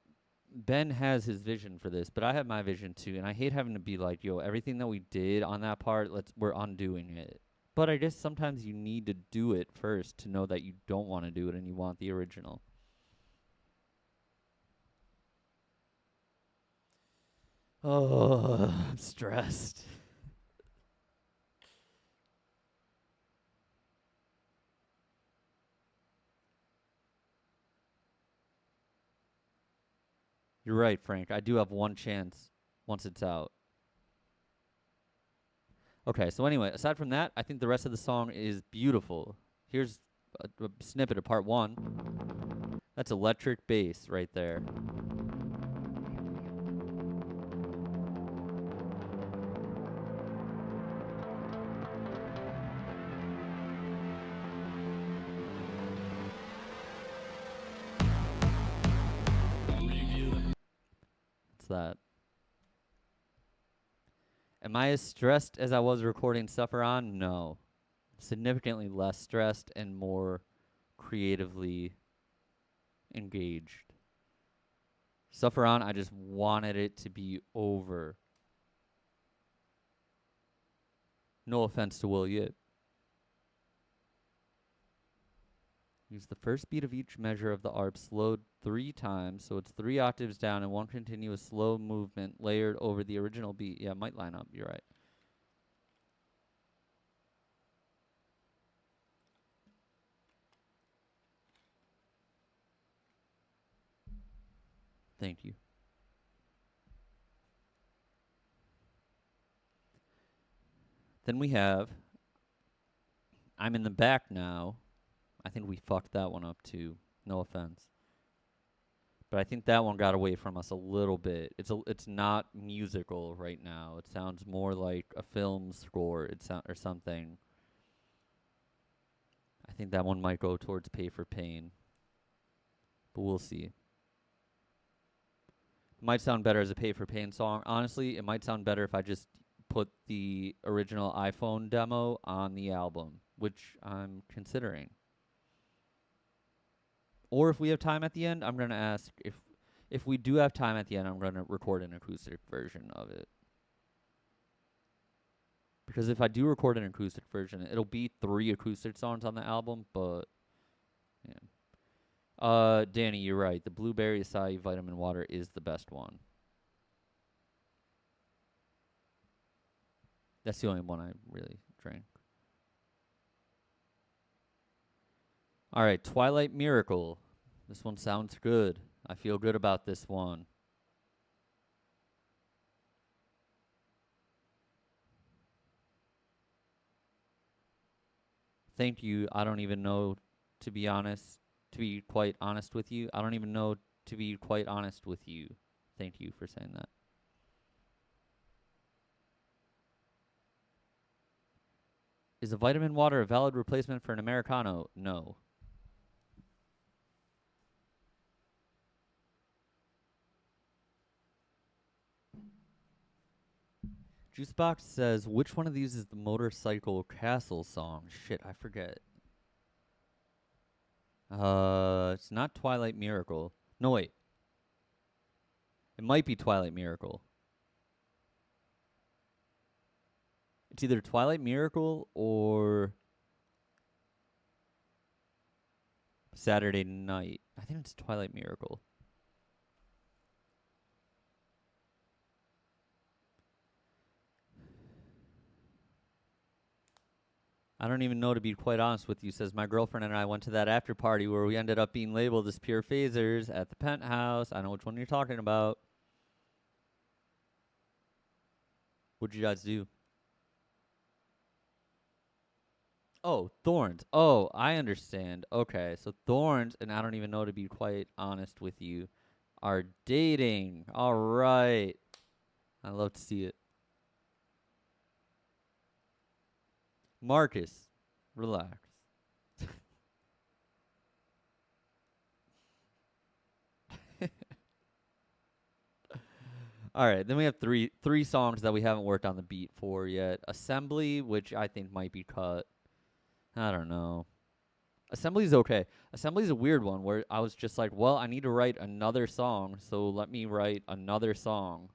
Ben has his vision for this, but I have my vision too, and I hate having to be like, yo, everything that we did on that part, we're undoing it. But I guess sometimes you need to do it first to know that you don't want to do it and you want the original. Oh, I'm stressed. You're right, Frank. I do have one chance once it's out. Okay, so anyway, aside from that, I think the rest of the song is beautiful. Here's a snippet of part one. That's electric bass right there. It's that. Am I as stressed as I was recording Suffer On? No. Significantly less stressed and more creatively engaged. Suffer On, I just wanted it to be over. No offense to Will Yip. Use the first beat of each measure of the ARP slowed 3 times, so it's 3 octaves down and one continuous slow movement layered over the original beat. Yeah, it might line up. You're right. Thank you. Then we have I'm in the Back Now. I think we fucked that one up too. No offense. But I think that one got away from us a little bit. It's not musical right now. It sounds more like a film score. Or something. I think that one might go towards Pay for Pain, but we'll see. It might sound better as a Pay for Pain song. Honestly, it might sound better if I just put the original iPhone demo on the album, which I'm considering. Or if we have time at the end, I'm gonna ask if we do have time at the end, I'm gonna record an acoustic version of it. Because if I do record an acoustic version, it'll be 3 acoustic songs on the album, but yeah. Danny, you're right. The blueberry acai vitamin water is the best one. That's the only one I really drank. All right, Twilight Miracle. This one sounds good. I feel good about this one. Thank you. I don't even know, to be honest, to be quite honest with you. I don't even know, to be quite honest with you. Thank you for saying that. Is a vitamin water a valid replacement for an Americano? No. Juicebox says, which one of these is the Motorcycle Castle song? Shit, I forget. It's not Twilight Miracle. No, wait. It might be Twilight Miracle. It's either Twilight Miracle or Saturday Night. I think it's Twilight Miracle. I don't even know, to be quite honest with you. Says, my girlfriend and I went to that after party where we ended up being labeled as pure phasers at the penthouse. I know which one you're talking about. What'd you guys do? Oh, Thorns. Oh, I understand. Okay, so Thorns, and I don't even know, to be quite honest with you, are dating. All right. I love to see it. Marcus, relax. All right, then we have three songs that we haven't worked on the beat for yet. Assembly, which I think might be cut. I don't know. Assembly's okay. Assembly's a weird one where I was just like, well, I need to write another song, so let me write another song.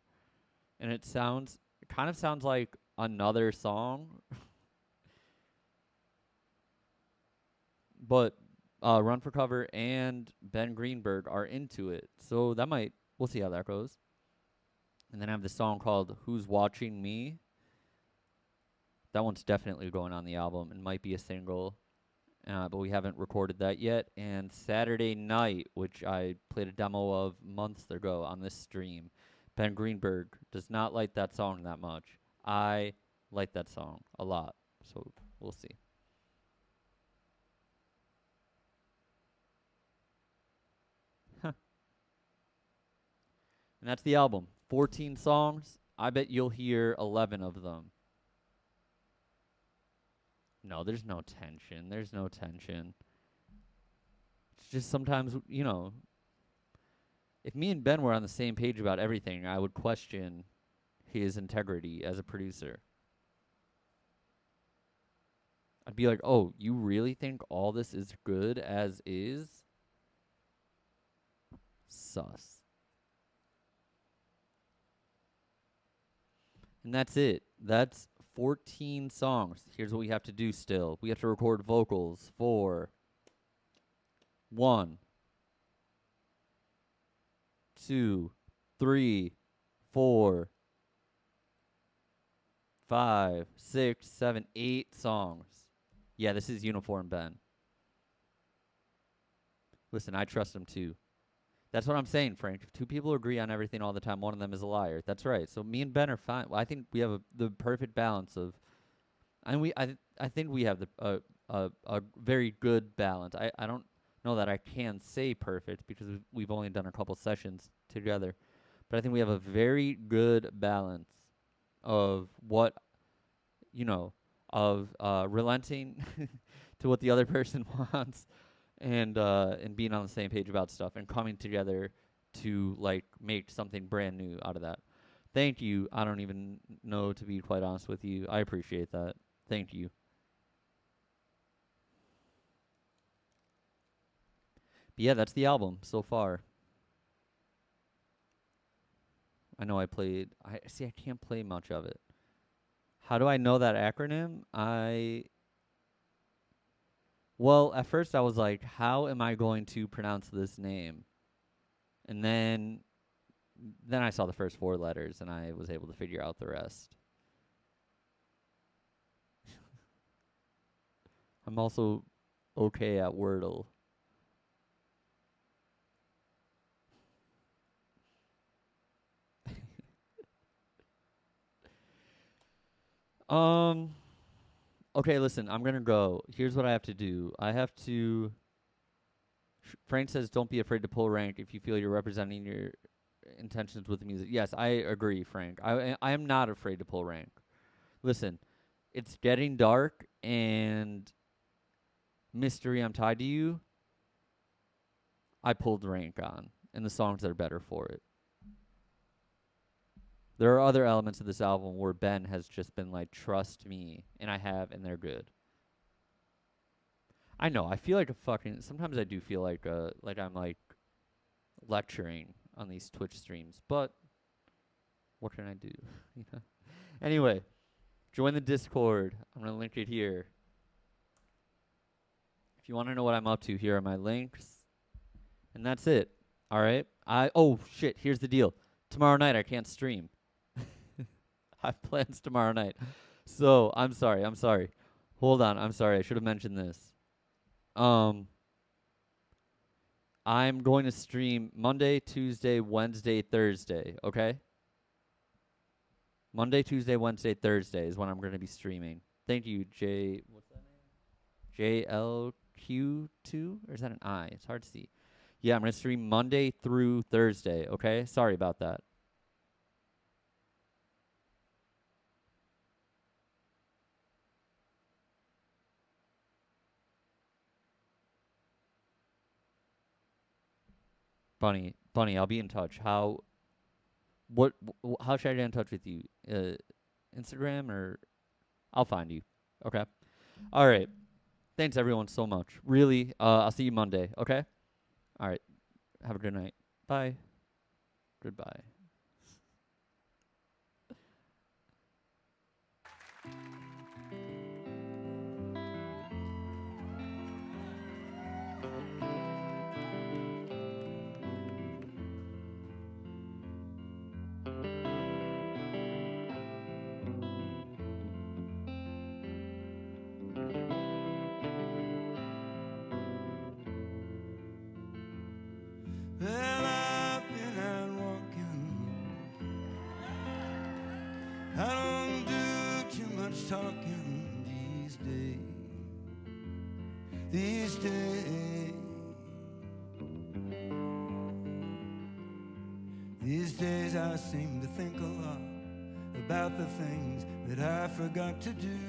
And it kind of sounds like another song, but Run for Cover and Ben Greenberg are into it. So we'll see how that goes. And then I have the song called Who's Watching Me. That one's definitely going on the album and might be a single, but we haven't recorded that yet. And Saturday Night, which I played a demo of months ago on this stream. Ben Greenberg does not like that song that much. I like that song a lot, so we'll see. And that's the album. 14 songs. I bet you'll hear 11 of them. No, there's no tension. There's no tension. It's just sometimes, if me and Ben were on the same page about everything, I would question his integrity as a producer. I'd be like, oh, you really think all this is good as is? Sus. And that's it. That's 14 songs. Here's what we have to do still. We have to record vocals for 1, 2, 3, 4, 5, 6, 7, 8 songs. Yeah, this is Uniform Ben. Listen, I trust him too. That's what I'm saying, Frank. If two people agree on everything all the time, one of them is a liar. That's right. So me and Ben are fine. Well, I think we have the perfect balance of, and I think we have a very good balance. I don't know that I can say perfect because we've only done a couple sessions together, but I think we have a very good balance of what you know of relenting to what the other person wants and being on the same page about stuff and coming together to like make something brand new out of that. Thank you. I don't even know, to be quite honest with you. I appreciate that. Thank you. But yeah, that's the album so far. I know I played. I see. I can't play much of it. How do I know that acronym? Well, at first I was like, how am I going to pronounce this name? And then I saw the first 4 letters and I was able to figure out the rest. I'm also okay at Wordle. Um Okay, listen, I'm gonna go. Here's what I have to do. I have to. Frank says, "Don't be afraid to pull rank if you feel you're representing your intentions with the music." Yes, I agree, Frank. I am not afraid to pull rank. Listen, it's getting dark and mystery. I'm tied to you. I pulled rank on, and the songs are better for it. There are other elements of this album where Ben has just been like, "Trust me," and I have, and they're good. I know. I feel like a fucking. Sometimes I do feel like I'm like lecturing on these Twitch streams, but what can I do? You know. Anyway, join the Discord. I'm gonna link it here. If you want to know what I'm up to, here are my links, and that's it. All right. Oh shit. Here's the deal. Tomorrow night I can't stream. I have plans tomorrow night, so I'm sorry. I'm sorry. Hold on. I'm sorry. I should have mentioned this. I'm going to stream Monday, Tuesday, Wednesday, Thursday, okay? Monday, Tuesday, Wednesday, Thursday is when I'm going to be streaming. Thank you, what's that name? JLQ2? Or is that an I? It's hard to see. Yeah, I'm going to stream Monday through Thursday, okay? Sorry about that. Bunny, I'll be in touch. How should I get in touch with you? Instagram or I'll find you. Okay. All right. Thanks everyone so much. Really, I'll see you Monday, okay? All right. Have a good night. Bye. Goodbye. Well, I've been out walking. I don't do too much talking these days. These days. These days I seem to think a lot about the things that I forgot to do.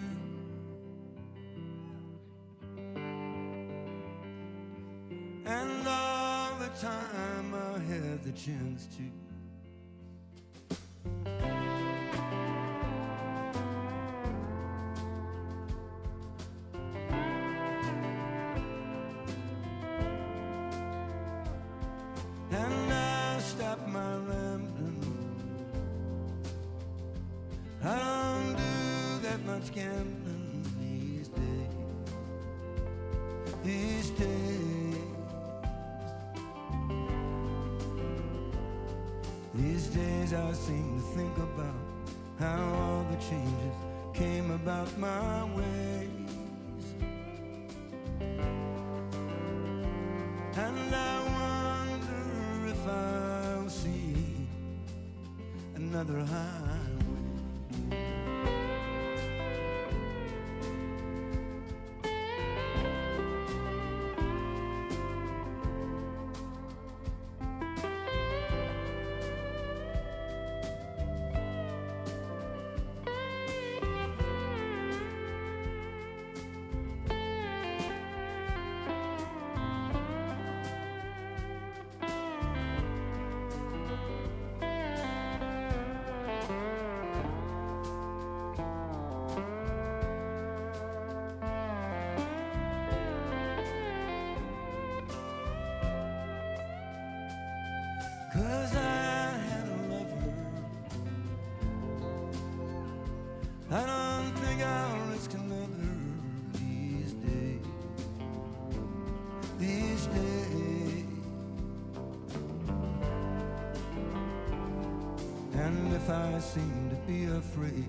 And all the time I had the chance to. And I stop my rambling. I don't do that much gambling these days. These days. These days I seem to think about how all the changes came about my ways. And I wonder if I'll see another highway. Cause I had a lover. I don't think I'll risk another these days. These days. And if I seem to be afraid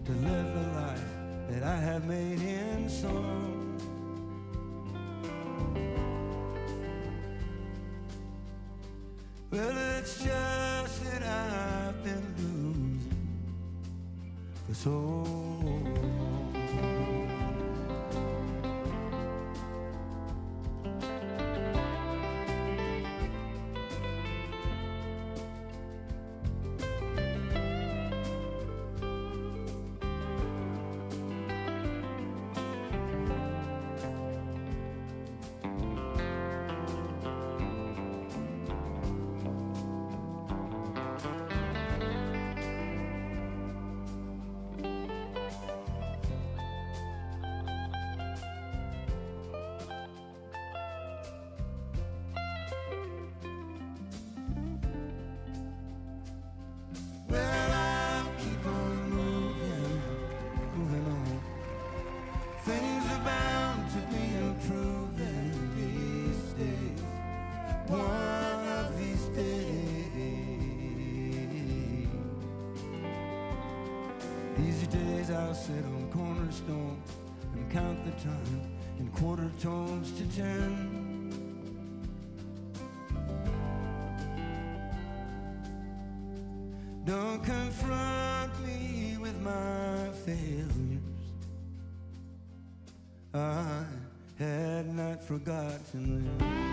to live the life that I have made in song, well, it's just that I've been losing for so long. I'll sit on cornerstone and count the time in quarter tones to 10. Don't confront me with my failures. I had not forgotten them.